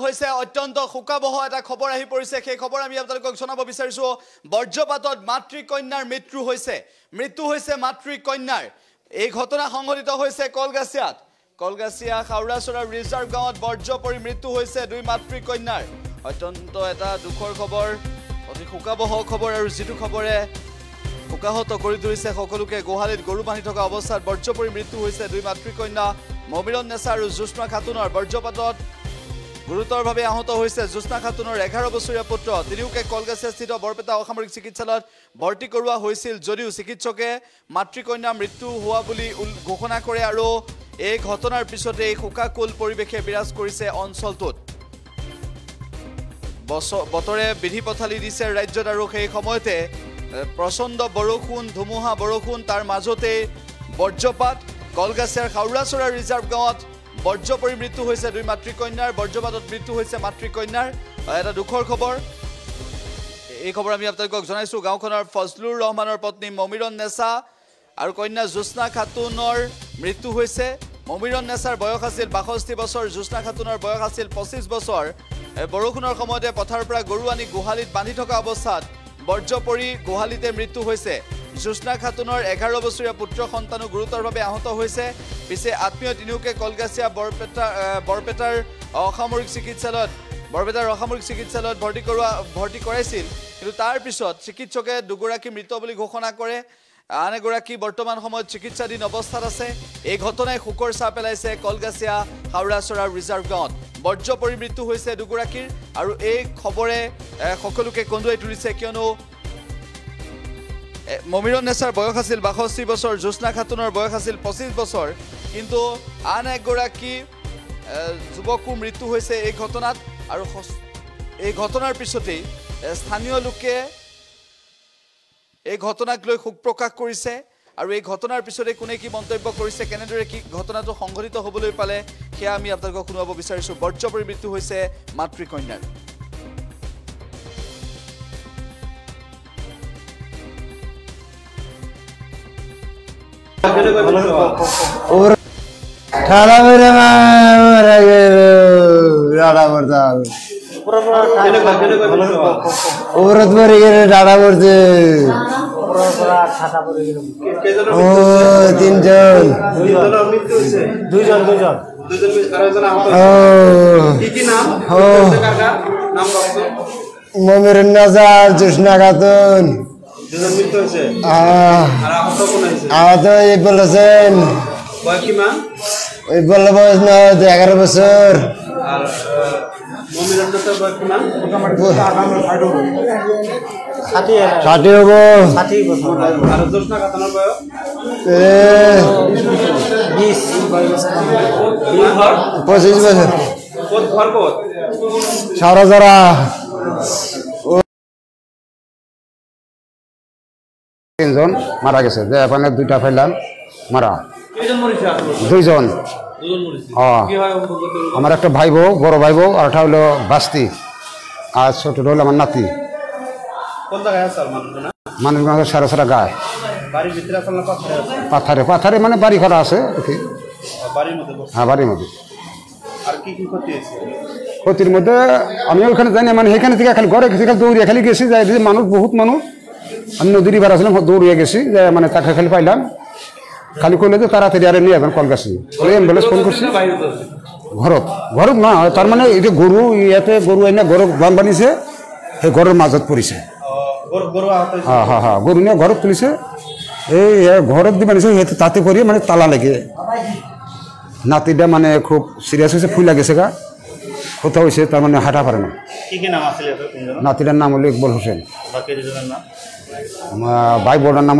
হৈছে অত্যন্ত শোকাবহ এটা খবৰ আহি পৰিছে সেই খবৰ আমি আপোনালোকক জনাব বিচাৰিছো বৰ্জ্যপাতত মাতৃকন্যাৰ মৃত্যু হৈছে মাতৃকন্যাৰ এই ঘটনা সংঘটিত হৈছে কলগাছিয়া খাউৰাছৰা ৰিজাৰ্ভ গাঁৱত বৰ্জ্য পৰি মৃত্যু হৈছে দুই মাতৃকন্যাৰ অত্যন্ত এটা দুখৰ খবৰ অতি শোকাবহ খবৰ আৰু যেটো খবৰে শোকাহত কৰি তুলিছে সকলোকে গোহালিত গৰু বান্ধি থকা অৱস্থাত বৰ্জ্য পৰি মৃত্যু হৈছে দুই মাতৃকন্যা মমিৰণ নেছা আৰু জোস্না খাতুনৰ বৰ্জ্যপাতত গুৰুতৰভাৱে আহত হৈছে জোস্না খাতুনৰ 11 বছৰীয়া পুত্ৰ তিনিওকে কলগাছিয়াস্থিত বৰপেটা অসামৰিক চিকিৎসালয়ত ভৰ্তি কৰোৱা হৈছিল যদিও চিকিৎসকে মাতৃকন্যা মৃত্যু হোৱা বুলি ঘোষণা কৰে আৰু এই ঘটনাৰ পিছতে শোকাকুল পৰিৱেশে বিৰাজ কৰিছে অঞ্চলটোত বতৰে বিধি পথালি দিছে ৰাজ্যত আৰু সেই সময়তে প্ৰচণ্ড বৰষুণ ধুমুহা বৰষুণ তাৰ মাজতে বৰ্জ্যপাত কলগাছিয়াৰ খাউৰাছৰা ৰিজাৰ্ভ গাঁৱত বৰ্জ্য পৰি মৃত্যু হৈছে দুই মাতৃকন্যাৰ বৰ্জ্যপাতত মৃত্যু হৈছে মাতৃকন্যাৰ এটা দুখৰ খবৰ এই খবৰ আমি আপোনালোকক জনাইছো গাঁওখনৰ ফজলুৰ ৰহমানৰ পত্নী মমিৰণ নেছা আৰু কন্যা জোস্না খাতুনৰ মৃত্যু হৈছে মমিৰণ নেছাৰ বয়স আছিল 62 বছৰ জোস্না খাতুনৰ বয়স আছিল 25 বছৰ বৰষুণৰ সময়তে পথাৰৰ পৰা গৰু আনি গোহালিত বান্ধি থকা অৱস্থাত বৰ্জ্য পৰি গোহালিতে মৃত্যু হৈছে জোস্না খাতুনৰ 11 বছৰীয়া পুত্ৰ সন্তানো গুৰুতৰভাৱে আহত হৈছে পিছে আত্মীয় তিনিওকে কলগাছিয়া বৰপেটাৰ অসামৰিক চিকিৎসালয়ত ভৰ্তি কৰাইছিল কিন্তু তাৰ পিছত চিকিৎসকে দুগৰাকী মৃত বুলি ঘোষণা কৰে আন এগৰাকী বৰ্তমান সময়ত চিকিৎসাধীন অৱস্থাত আছে এই ঘটনাই শোকৰ ছাঁ পেলাইছে কলগাছিয়া খাউৰাছৰা ৰিজাৰ্ভ গাঁৱত বৰ্জ্য পৰি মৃত্যু হৈছে দুগৰাকীৰ আৰু এই খবৰে সকলোকে কন্দুৱাই তুলিছে কিয়নো মমিৰণ নেছাৰ বয়স আছিল 62 বছৰ জোস্না খাতুনৰ বয়স আছিল 25 বছৰ কিন্তু আন এগৰাকী যুৱকো মৃত্যু হৈছে এই ঘটনাত আৰু এই ঘটনাৰ পিছতেই স্থানীয় লোকে এই ঘটনাক লৈ শোক প্ৰকাশ কৰিছে আৰু এই ঘটনাৰ পিছতে কোনে কি মন্তব্য কৰিছে কেনেদৰে কি ঘটনাটো সংঘটিত হ'বলৈ পালে সেয়া আমি আপোনালোকক শুনাব বিচাৰিছো বৰ্জ্য পৰি মৃত্যু হৈছে মাতৃকন্যাৰ और ठाड़ा मेरे मारा गया डाड़ा मरता औरत मरी गए डाड़ा मरते ओ 3 जन ममिरণ নেছা জোস্না খাতুন বলেছেন বয়স না 11 বছর ষাঠি হব 25 বছর সারা যারা তিনজন মারা গেছে যে এখানে দুইটা ফাইলাম মারা দুইজন আমার একটা ভাই বউ বড় ভাই বউ আর একটা হলো বাস্তি আর ছোটটা হলো আমার নাতি মানুষ সারা সারা গায়ে পাথারে মানে বাড়ি করা আছে হ্যাঁ বাড়ির মধ্যে ক্ষতির মধ্যে আমি ওইখানে জানি মানে সেখানে থেকে খালি ঘরে দৌড়িয়ে খালি গেছি যাই মানুষ বহুত মানুষ আমি নদীর বার আসলাম দৌড়িয়ে গেছি যে মানে তাকে খালি পাইলাম খালি কইলে যে তাড়াতাড়ি আরে নিয়ে যাবেন কলগাছি অ্যাম্বুলেন্স ফোন করছি ঘরত না তার মানে এই যে গরু ইয়াতে গরু এনে গরু বান বানিছে সেই গরুর মাজত পড়িছে হ্যাঁ গরু নিয়ে ঘরত তুলিছে এই ঘরত দি বানিছে তাতে পড়ি মানে তালা লেগে নাতিটা মানে খুব সিরিয়াস হয়েছে ফুল লাগেছে গা কোথাও হয়েছে তার মানে হাঁটা পারে না নাতিটার নাম হলো ইকবাল হোসেন ভাই বোর্ডার নাম